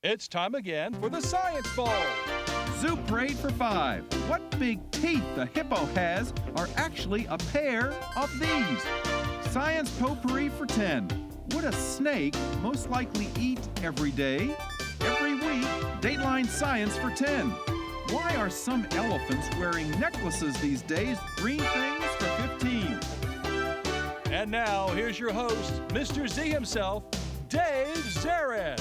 It's time again for the Science Bowl. Zoo Parade for 5. What big teeth the hippo has are actually a pair of these. Science Potpourri for 10. Would a snake most likely eat every day? Every week, Dateline Science for 10. Why are some elephants wearing necklaces these days? Green things for 15. And now, here's your host, Mr. Z himself, Dave Zarin.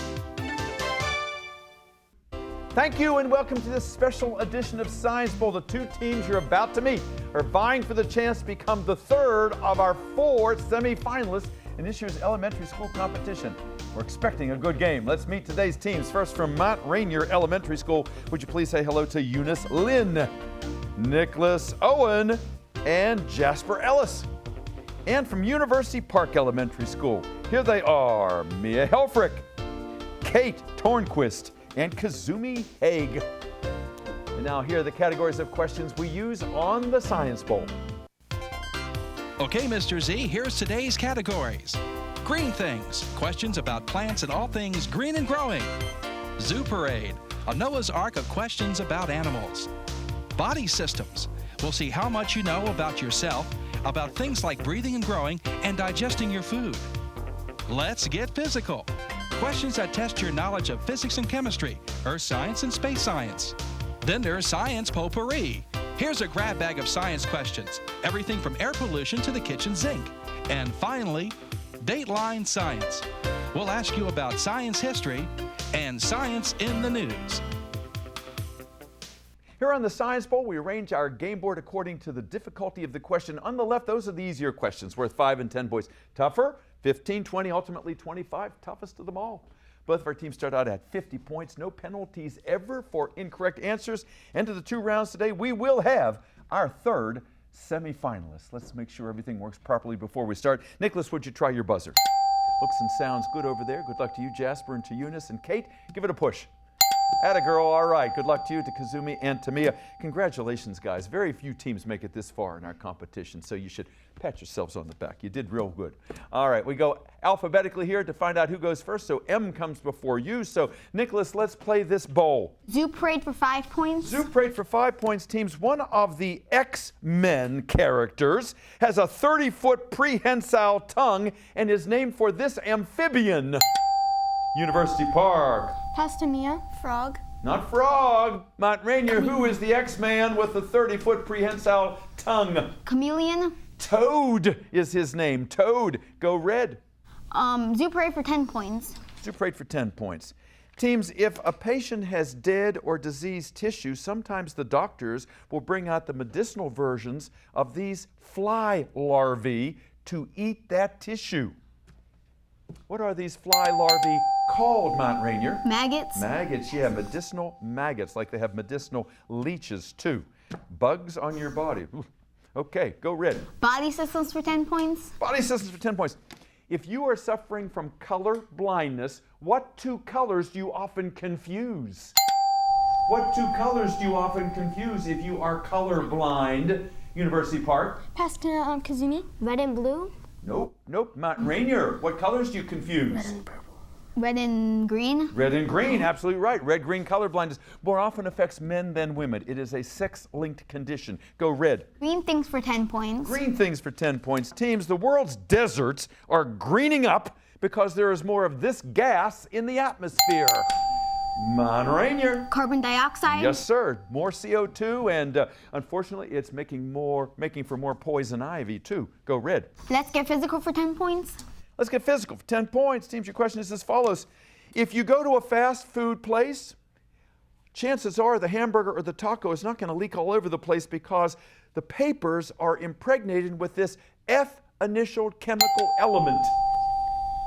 Thank you and welcome to this special edition of Science Bowl. The two teams you're about to meet are vying for the chance to become the third of our 4 semifinalists in this year's elementary school competition. We're expecting a good game. Let's meet today's teams. First from Mount Rainier Elementary School, would you please say hello to Eunice Lynn, Nicholas Owen, and Jasper Ellis. And from University Park Elementary School, here they are, Mia Helfrich, Kate Tornquist, and Kazumi Haig. And now here are the categories of questions we use on the Science Bowl. Okay, Mr. Z, here's today's categories. Green things, questions about plants and all things green and growing. Zoo Parade, a Noah's Ark of questions about animals. Body systems, we'll see how much you know about yourself, about things like breathing and growing and digesting your food. Let's get physical. Questions that test your knowledge of physics and chemistry, earth science and space science. Then there's Science Potpourri. Here's a grab bag of science questions, everything from air pollution to the kitchen sink. And finally, Dateline Science. We'll ask you about science history and science in the news. Here on the Science Bowl, we arrange our game board according to the difficulty of the question. On the left, those are the easier questions, worth 5 and 10 points. Tougher, 15, 20, ultimately 25, toughest of them all. Both of our teams start out at 50 points. No penalties ever for incorrect answers. And to the 2 rounds today, we will have our third semifinalist. Let's make sure everything works properly before we start. Nicholas, would you try your buzzer? Looks and sounds good over there. Good luck to you, Jasper, and to Eunice and Kate. Give it a push. Atta girl, all right. Good luck to you, to Kazumi and to Mia. Congratulations, guys. Very few teams make it this far in our competition, so you should pat yourselves on the back. You did real good. All right, we go alphabetically here to find out who goes first, so M comes before you. So, Nicholas, let's play this bowl. Zoo Parade for 5 points. Zoo Parade for 5 points, teams. One of the X-Men characters has a 30-foot prehensile tongue and is named for this amphibian. University Park. Pass to Mia. Frog. Not frog. Mount Rainier, who is the X-Man with the 30-foot prehensile tongue? Chameleon. Toad is his name. Toad. Go red. Zoo Parade for 10 points. Zoo Parade for 10 points. Teams, if a patient has dead or diseased tissue, sometimes the doctors will bring out the medicinal versions of these fly larvae to eat that tissue. What are these fly larvae called, Mount Rainier? Maggots. Maggots, yeah, medicinal maggots, like they have medicinal leeches too. Bugs on your body. Ooh. Okay, go red. Body systems for 10 points. Body systems for 10 points. If you are suffering from color blindness, what 2 colors do you often confuse? What 2 colors do you often confuse if you are color blind? University Park. Pass to Kazumi. Red and blue. Nope, nope. Mount Rainier, what colors do you confuse? Red and purple. Red and green. Red and green, absolutely right. Red-green color blindness more often affects men than women. It is a sex-linked condition. Go red. Green things for 10 points. Green things for 10 points. Teams, the world's deserts are greening up because there is more of this gas in the atmosphere. Mount Rainier. Carbon dioxide. Yes, sir. More CO2, and unfortunately, it's making for more poison ivy too. Go red. Let's get physical for 10 points. Let's get physical for 10 points. Teams, your question is as follows. If you go to a fast food place, chances are the hamburger or the taco is not going to leak all over the place because the papers are impregnated with this F-initialed chemical element.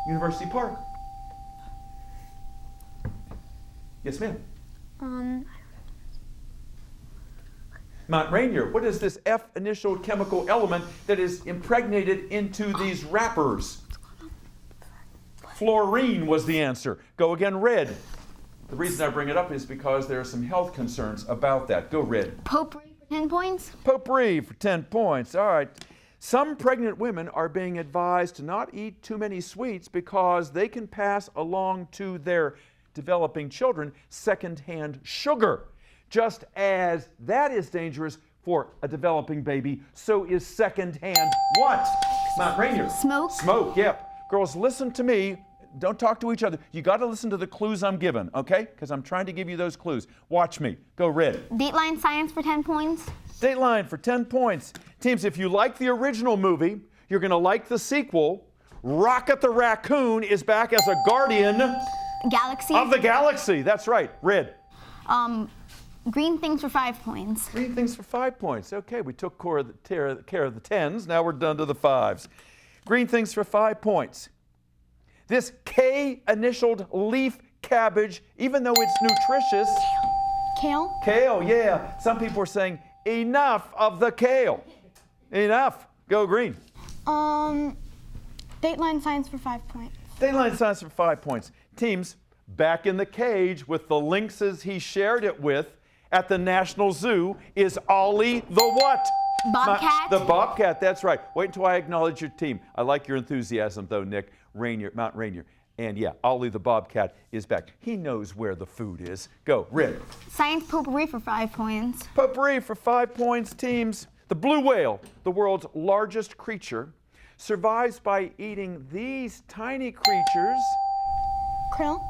University Park. Yes, ma'am. Mount Rainier, what is this F-initialed chemical element that is impregnated into these wrappers? Fluorine was the answer. Go again, red. The reason I bring it up is because there are some health concerns about that. Go red. Potpourri for 10 points. Potpourri for 10 points. All right. Some pregnant women are being advised to not eat too many sweets because they can pass along to their developing children secondhand sugar. Just as that is dangerous for a developing baby, so is secondhand what? Mount Rainier. Smoke. Smoke, yep. Girls, listen to me. Don't talk to each other. You got to listen to the clues I'm giving, okay? Because I'm trying to give you those clues. Watch me. Go red. Dateline science for 10 points. Dateline for 10 points. Teams, if you like the original movie, you're going to like the sequel. Rocket the Raccoon is back as a guardian Galaxy. of the galaxy. That's right. Red. Green things for 5 points. Green things for 5 points. Okay, we took care of the tens. Now we're done to the fives. Green things for 5 points. This K-initialed leaf cabbage, even though it's nutritious. Kale. Kale, yeah. Some people are saying, enough of the kale. Enough. Go green. Dateline science for 5 points. Dateline science for 5 points. Teams, back in the cage with the lynxes he shared it with at the National Zoo is Ollie the what? Bobcat. The bobcat, that's right. Wait until I acknowledge your team. I like your enthusiasm though, Nick. Rainier, Mount Rainier. And yeah, Ollie the bobcat is back. He knows where the food is. Go, red. Science potpourri for 5 points. Potpourri for 5 points, teams. The blue whale, the world's largest creature, survives by eating these tiny creatures. Krill.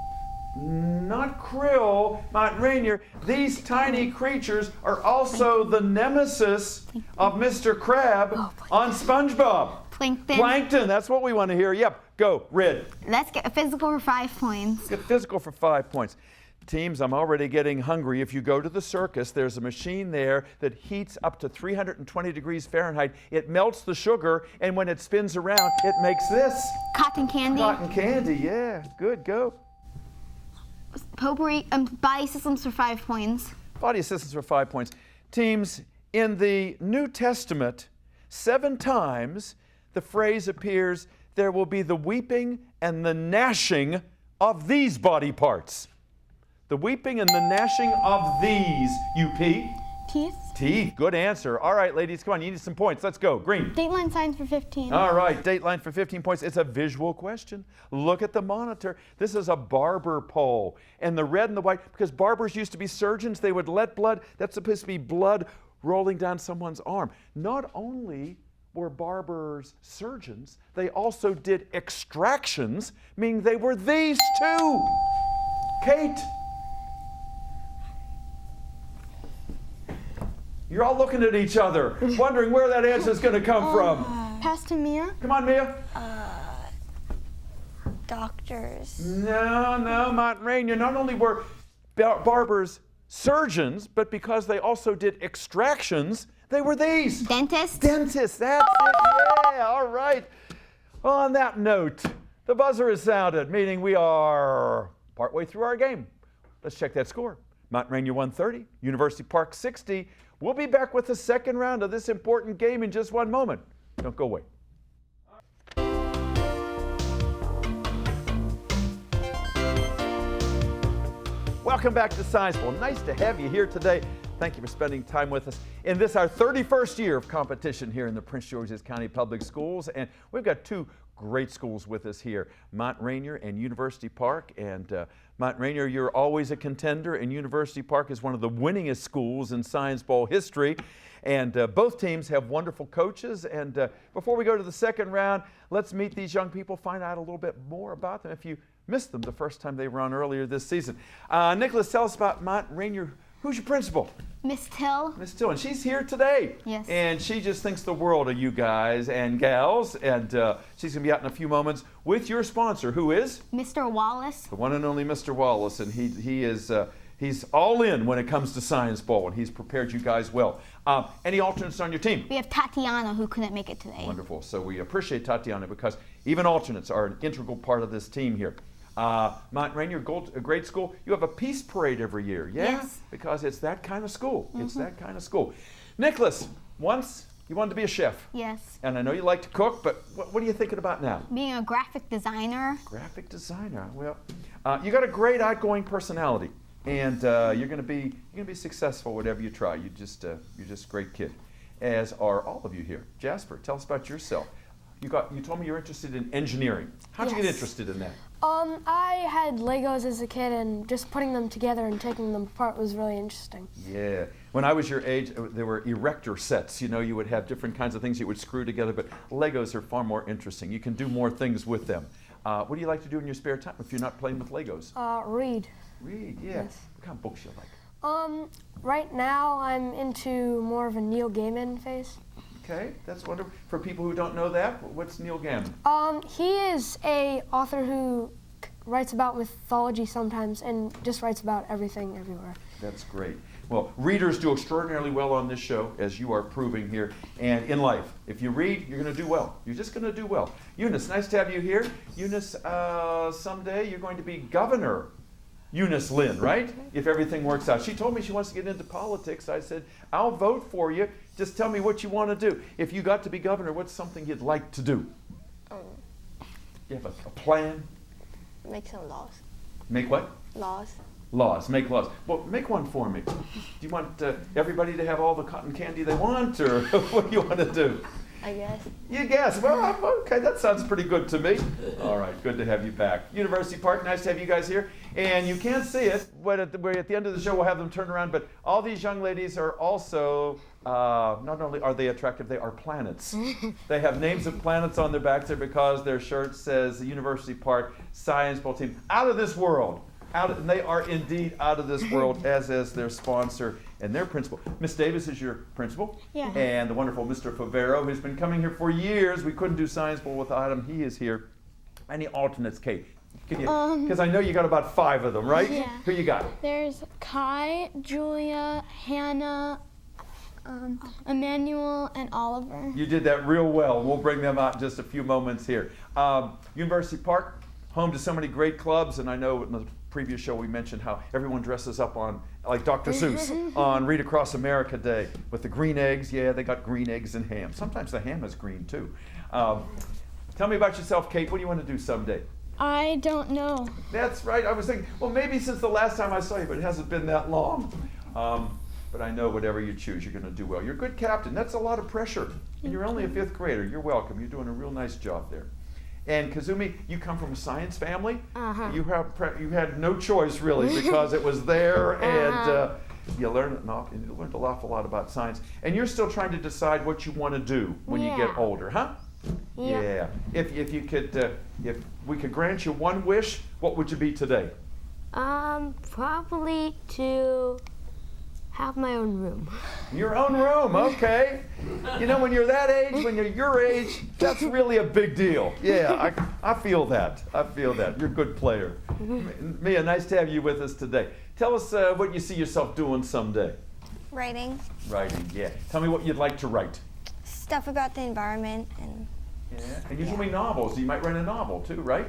Not krill, Mount Rainier. These tiny creatures are also the nemesis of Mr. Crab on SpongeBob. Plankton. Plankton, that's what we want to hear. Yep, go, red. Let's get a physical for 5 points. Get physical for 5 points. Teams, I'm already getting hungry. If you go to the circus, there's a machine there that heats up to 320 degrees Fahrenheit. It melts the sugar, and when it spins around, it makes this. Cotton candy. Cotton candy, yeah. Good, go. Potpourri. Body systems for 5 points. Body assistance for 5 points. Teams, in the New Testament, 7 times the phrase appears, there will be the weeping and the gnashing of these body parts. The weeping and the gnashing of these, UP. Teeth. Teeth, good answer. All right, ladies, come on, you need some points. Let's go, green. Dateline science for 15. All right, Dateline for 15 points. It's a visual question. Look at the monitor. This is a barber pole. And the red and the white, because barbers used to be surgeons, they would let blood, that's supposed to be blood rolling down someone's arm. Not only were barbers surgeons, they also did extractions, meaning they were these two. Kate. You're all looking at each other, wondering where that answer is going to come from. Pass to Mia. Come on, Mia. Doctors. No, Mount Rainier. Not only were barbers surgeons, but because they also did extractions, they were these. Dentist. Dentists, that's it, yeah, all right. Well, on that note, the buzzer is sounded, meaning we are partway through our game. Let's check that score. Mount Rainier 130, University Park 60. We'll be back with the second round of this important game in just one moment. Don't go away. Welcome back to Science Bowl. Nice to have you here today. Thank you for spending time with us in this, our 31st year of competition here in the Prince George's County Public Schools. And we've got 2 great schools with us here, Mount Rainier and University Park. And Mount Rainier, you're always a contender, and University Park is one of the winningest schools in Science Bowl history. And both teams have wonderful coaches. And before we go to the second round, let's meet these young people, find out a little bit more about them if you missed them the first time they were on earlier this season. Nicholas, tell us about Mount Rainier. Who's your principal? Miss Till. Miss Till, and she's here today. Yes. And she just thinks the world of you guys and gals, and she's going to be out in a few moments with your sponsor, who is? Mr. Wallace. The one and only Mr. Wallace, and he's all in when it comes to Science Bowl, and he's prepared you guys well. Any alternates on your team? We have Tatiana, who couldn't make it today. Wonderful. So we appreciate Tatiana because even alternates are an integral part of this team here. Mount Rainier, a great school. You have a peace parade every year, yeah? Yes. Because it's that kind of school. It's that kind of school. Nicholas, once you wanted to be a chef. Yes. And I know you like to cook, but what are you thinking about now? Being a graphic designer. Graphic designer. Well, you got a great outgoing personality, and you're going to be successful whatever you try. You're just a great kid, as are all of you here. Jasper, tell us about yourself. You told me you're interested in engineering. How'd you get Yes. interested in that? I had Legos as a kid, and just putting them together and taking them apart was really interesting. Yeah. When I was your age, there were erector sets. You know, you would have different kinds of things you would screw together, but Legos are far more interesting. You can do more things with them. What do you like to do in your spare time if you're not playing with Legos? Read. Read, yeah. Yes. What kind of books you like? Right now I'm into more of a Neil Gaiman phase. Okay, that's wonderful. For people who don't know that, what's Neil Gaiman? He is a author who writes about mythology sometimes and just writes about everything everywhere. That's great. Well, readers do extraordinarily well on this show, as you are proving here, and in life. If you read, you're going to do well. You're just going to do well. Eunice, nice to have you here. Eunice, someday you're going to be governor. Eunice Lynn, right? If everything works out. She told me she wants to get into politics. I said, I'll vote for you. Just tell me what you want to do. If you got to be governor, what's something you'd like to do? You have a plan? Make some laws. Make what? Laws. Laws. Make laws. Well, make one for me. Do you want everybody to have all the cotton candy they want, or what do you want to do? I guess. You guess. Well, okay, that sounds pretty good to me. All right, good to have you back. University Park, nice to have you guys here. And you can't see it, but at the end of the show we'll have them turn around. But all these young ladies are also, not only are they attractive, they are planets. They have names of planets on their backs there because their shirt says the University Park Science Bowl team. Out of this world. And they are indeed out of this world, as is their sponsor and their principal. Miss Davis is your principal. Yeah. And the wonderful Mr. Favero, who's been coming here for years. We couldn't do Science Bowl without him. He is here. Any alternates, Kate? Because I know you got about 5 of them, right? Yeah. Who you got? There's Kai, Julia, Hannah, Emmanuel, and Oliver. You did that real well. We'll bring them out in just a few moments here. University Park, home to so many great clubs, and I know in the previous show we mentioned how everyone dresses up on, like Dr. Seuss, on Read Across America Day with the green eggs. Yeah, they got green eggs and ham. Sometimes the ham is green too. Tell me about yourself, Kate. What do you want to do someday? I don't know. That's right. I was thinking, well, maybe since the last time I saw you, but it hasn't been that long. But I know whatever you choose, you're going to do well. You're a good captain. That's a lot of pressure. And you're only a 5th grader. You're welcome. You're doing a real nice job there. And Kazumi, you come from a science family. You had no choice really because it was there, and you learned an awful lot about science. And you're still trying to decide what you want to do when you get older, huh? Yeah. If you could, if we could grant you one wish, what would you be today? Probably to have my own room. Your own room, okay. You know, when you're that age, when you're your age, that's really a big deal. Yeah, I feel that. I feel that. You're a good player. Mia, nice to have you with us today. Tell us what you see yourself doing someday. Writing. Writing, yeah. Tell me what you'd like to write. Stuff about the environment and... Yeah, and usually novels. You might write a novel too, right?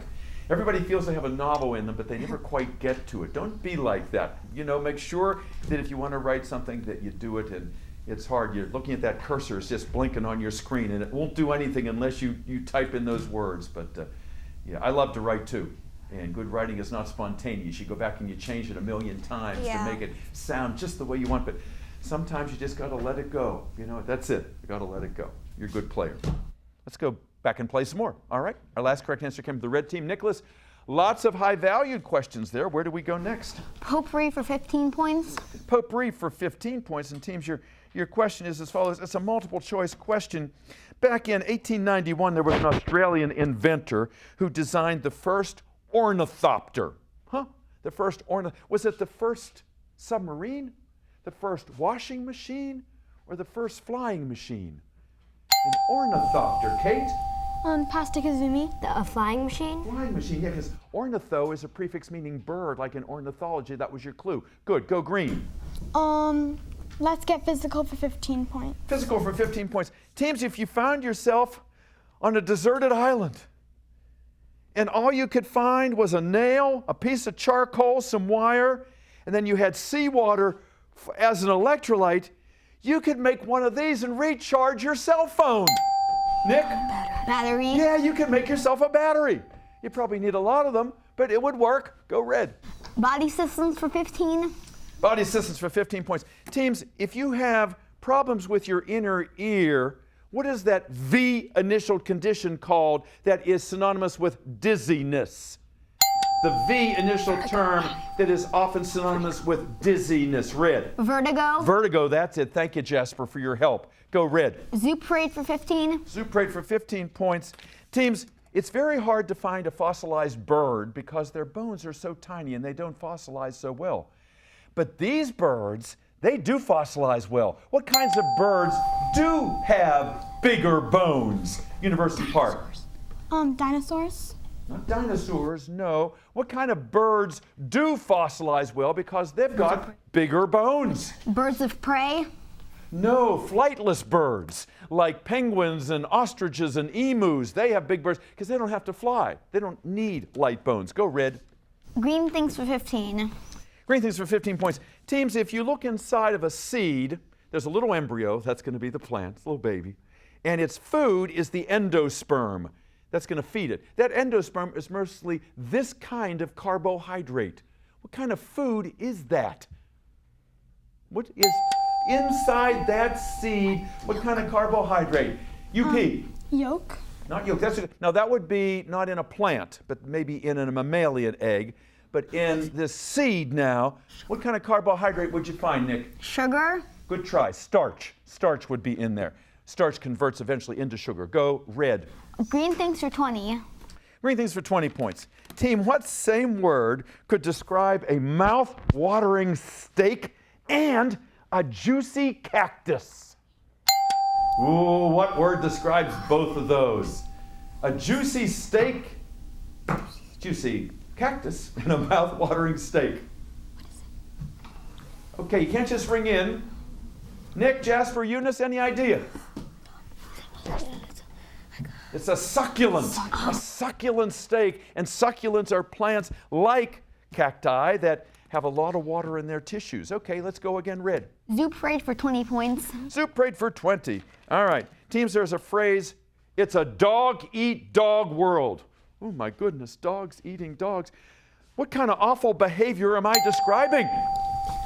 Everybody feels they have a novel in them, but they never quite get to it. Don't be like that. You know, make sure that if you want to write something that you do it, and it's hard. You're looking at that cursor, it's just blinking on your screen, and it won't do anything unless you type in those words. But yeah, I love to write too. And good writing is not spontaneous. You go back and you change it 1,000,000 times to make it sound just the way you want. But sometimes you just got to let it go. You know, that's it. You got to let it go. You're a good player. Let's go back and play some more. All right. Our last correct answer came from the red team. Nicholas, lots of high-valued questions there. Where do we go next? Potpourri for 15 points. Potpourri for 15 points. And teams, your question is as follows. It's a multiple-choice question. Back in 1891, there was an Australian inventor who designed the first ornithopter. Huh? The first was it the first submarine, the first washing machine, or the first flying machine? An ornithopter, Kate? Pasta Kazumi. A flying machine? Flying machine, yeah, because ornitho is a prefix meaning bird, like in ornithology. That was your clue. Good, go green. Let's get physical for 15 points. Physical for 15 points. Teams, if you found yourself on a deserted island and all you could find was a nail, a piece of charcoal, some wire, and then you had seawater as an electrolyte, you could make one of these and recharge your cell phone. Nick? Battery. Yeah, you could make yourself a battery. You probably need a lot of them, but it would work. Go red. Body systems for 15. Body systems for 15 points. Teams, if you have problems with your inner ear, what is that V initial condition called that is synonymous with dizziness? the V initial term that is often synonymous with dizziness? Red. Vertigo. Vertigo, that's it. Thank you, Jasper, for your help. Go red. Zoo parade for 15. Zoo parade for 15 points. Teams, it's very hard to find a fossilized bird because their bones are so tiny and they don't fossilize so well. But these birds, they do fossilize well. What kinds of birds do have bigger bones? University Park. Dinosaurs. Not dinosaurs, no. What kind of birds do fossilize well because they've got bigger bones? Birds of prey. No, flightless birds like penguins and ostriches and emus. They have big birds because they don't have to fly. They don't need light bones. Go red. Green things for 15. Green things for 15 points. Teams, if you look inside of a seed, there's a little embryo. That's going to be the plant, it's a little baby. And its food is the endosperm. That's going to feed it. That endosperm is mostly this kind of carbohydrate. What kind of food is that? What is inside that seed? What kind of carbohydrate? UP. Yolk. Not yolk. Now that would be not in a plant, but maybe in a mammalian egg. But in this seed now, what kind of carbohydrate would you find, Nick? Sugar. Good try. Starch. Starch would be in there. Starch converts eventually into sugar. Go red. Green things for 20. Green things for 20 points. Team, what same word could describe a mouth-watering steak and a juicy cactus? Ooh, what word describes both of those? A juicy steak, juicy cactus, and a mouth-watering steak. Okay, you can't just ring in. Nick, Jasper, Eunice, any idea? It's a succulent steak, and succulents are plants like cacti that have a lot of water in their tissues. Okay, let's go again, red. Zoo parade for 20 points. Zoo parade for 20. All right, teams, there's a phrase, it's a dog-eat-dog world. Oh my goodness, dogs eating dogs. What kind of awful behavior am I describing?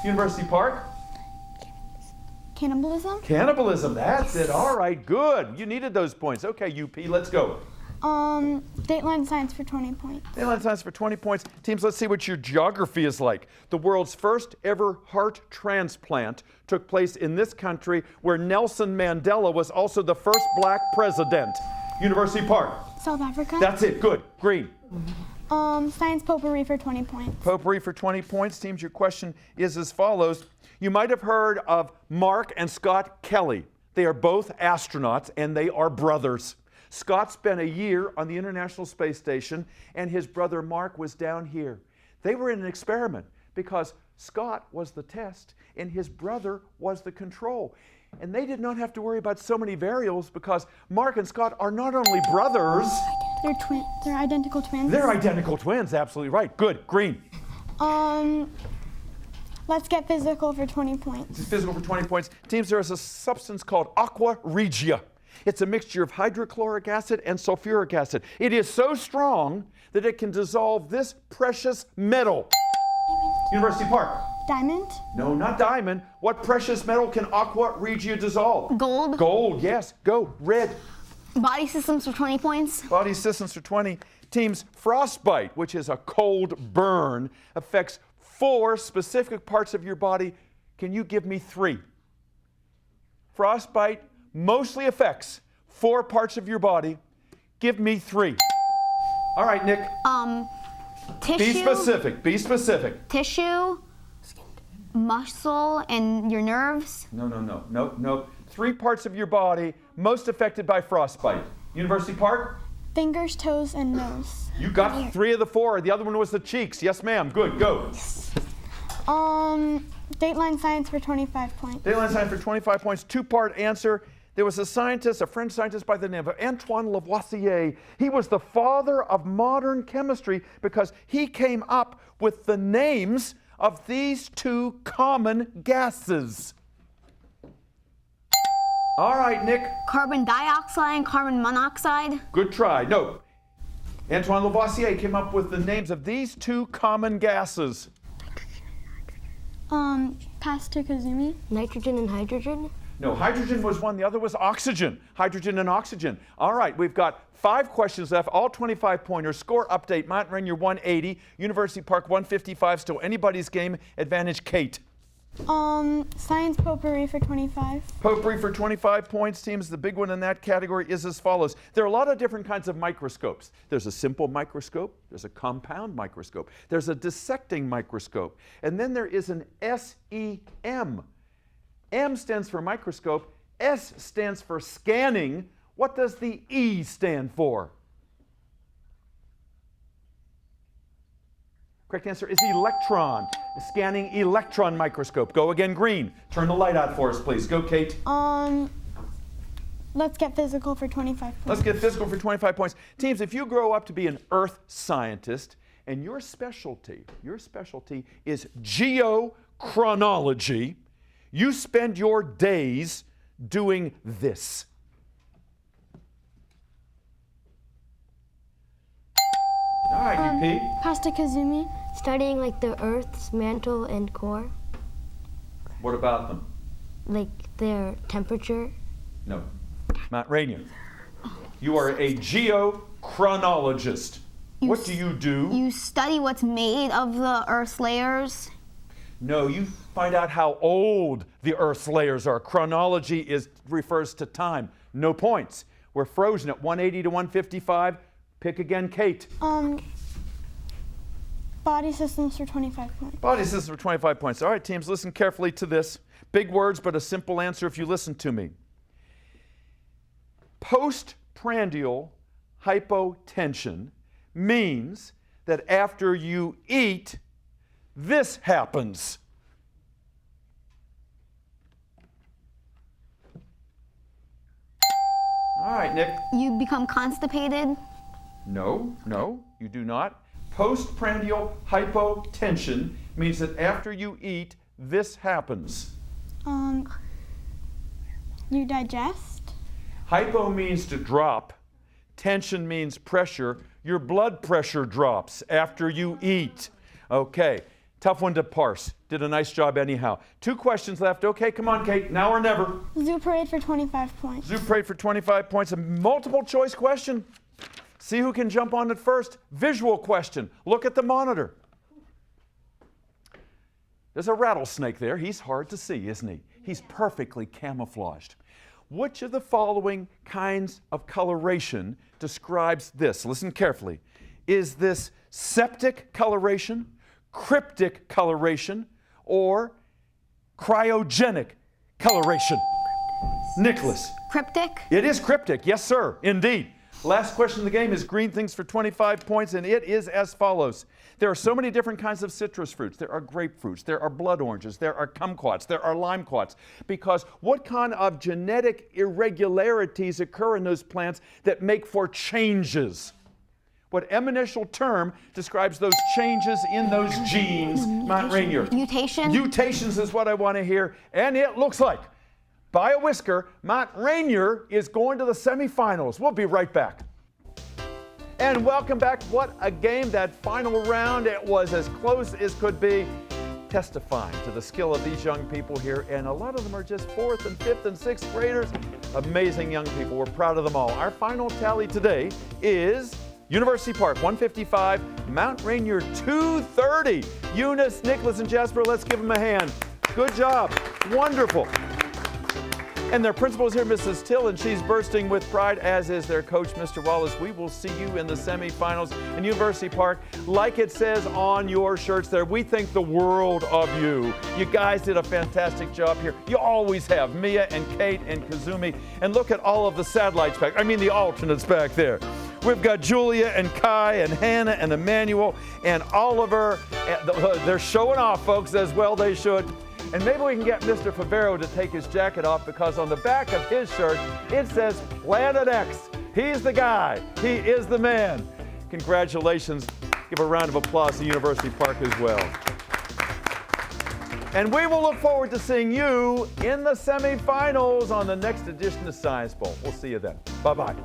University Park? Cannibalism. Cannibalism, that's it. All right, good. You needed those points. Okay, UP, let's go. Dateline science for 20 points. Dateline science for 20 points. Teams, let's see what your geography is like. The world's first ever heart transplant took place in this country where Nelson Mandela was also the first black president. University Park. South Africa. That's it, good. Green. Science potpourri for 20 points. Potpourri for 20 points. Teams, your question is as follows. You might have heard of Mark and Scott Kelly. They are both astronauts and they are brothers. Scott spent a year on the International Space Station and his brother Mark was down here. They were in an experiment because Scott was the test and his brother was the control. And they did not have to worry about so many variables because Mark and Scott are not only brothers. They're identical twins. They're identical twins, absolutely right. Good, green. Let's get physical for 20 points. Physical for 20 points. Teams, there is a substance called aqua regia. It's a mixture of hydrochloric acid and sulfuric acid. It is so strong that it can dissolve this precious metal. University Park. Diamond. No, not diamond. What precious metal can aqua regia dissolve? Gold. Gold, yes. Go, red. Body systems for 20 points. Body systems for 20. Teams, frostbite, which is a cold burn, affects 4 specific parts of your body. Can you give me 3? Frostbite mostly affects 4 parts of your body. Give me 3. All right, Nick. Tissue. Be specific. Be specific. Tissue, muscle, and your nerves. No. 3 parts of your body most affected by frostbite. University Park? Fingers, toes, and nose. You got 3 of the 4. The other one was the cheeks. Yes, ma'am. Good. Go. Dateline science for 25 points. Dateline science for 25 points. 2-part answer. There was a scientist, a French scientist by the name of Antoine Lavoisier. He was the father of modern chemistry because he came up with the names of these 2 common gases. All right, Nick. Carbon dioxide and carbon monoxide. Good try. No. Antoine Lavoisier came up with the names of these 2 common gases. Pasta Kazumi. Nitrogen and hydrogen. No, hydrogen was one. The other was oxygen. Hydrogen and oxygen. All right, we've got 5 questions left, all 25-pointers. Score update, Mount Rainier 180, University Park 155. Still anybody's game. Advantage, Kate. Science potpourri for 25. Potpourri for 25 points. Teams, the big one in that category is as follows. There are a lot of different kinds of microscopes. There's a simple microscope. There's a compound microscope. There's a dissecting microscope. And then there is an SEM. M stands for microscope. S stands for scanning. What does the E stand for? Correct answer is electron. Scanning electron microscope. Go again, green. Turn the light out for us, please. Go, Kate. Let's get physical for 25 points. Let's get physical for 25 points. Teams, if you grow up to be an earth scientist and your specialty is geochronology, you spend your days doing this. All right, you Pete. Pasta Kazumi. Studying like the Earth's mantle and core, What about them? like their temperature. No. Mount Rainier. You are a geochronologist. What do you do? You study what's made of the Earth's layers. No, you find out how old the Earth's layers are. Chronology refers to time. No points. We're frozen at 180 to 155. Pick again, Kate. Body systems for 25 points. Body systems for 25 points. All right, teams, listen carefully to this. Big words, but a simple answer if you listen to me. Postprandial hypotension means that after you eat, this happens. All right, Nick. You become constipated. No, you do not. Postprandial hypotension means that after you eat, this happens. You digest. Hypo means to drop. Tension means pressure. Your blood pressure drops after you eat. Okay, tough one to parse. Did a nice job anyhow. 2 questions left. Okay, come on, Kate. Now or never. Zoo parade for 25 points. Zoo parade for 25 points. A multiple choice question. See who can jump on it first. Visual question. Look at the monitor. There's a rattlesnake there. He's hard to see, isn't he? He's perfectly camouflaged. Which of the following kinds of coloration describes this? Listen carefully. Is this septic coloration, cryptic coloration, or cryogenic coloration? Nicholas. Cryptic. It is cryptic, yes sir, indeed. Last question of the game is green things for 25 points, and it is as follows. There are so many different kinds of citrus fruits. There are grapefruits, there are blood oranges, there are kumquats, there are limequats. Because what kind of genetic irregularities occur in those plants that make for changes? What eminential term describes those changes in those genes, Mount Rainier? Mutation. Mutations is what I want to hear, and it looks like, by a whisker, Mount Rainier is going to the semifinals. We'll be right back. And welcome back. What a game, that final round. It was as close as could be, testifying to the skill of these young people here. And a lot of them are just 4th and 5th and 6th graders. Amazing young people. We're proud of them all. Our final tally today is University Park 155, Mount Rainier 230. Eunice, Nicholas, and Jasper, let's give them a hand. Good job. Wonderful. And their principal is here, Mrs. Till, and she's bursting with pride, as is their coach, Mr. Wallace. We will see you in the semifinals in University Park. Like it says on your shirts there, we think the world of you. You guys did a fantastic job here. You always have, Mia and Kate and Kazumi. And look at all of the satellites the alternates back there. We've got Julia and Kai and Hannah and Emmanuel and Oliver. They're showing off, folks, as well they should. And maybe we can get Mr. Favero to take his jacket off, because on the back of his shirt, it says Planet X. He's the guy. He is the man. Congratulations. Give a round of applause to University Park as well. And we will look forward to seeing you in the semifinals on the next edition of Science Bowl. We'll see you then. Bye-bye.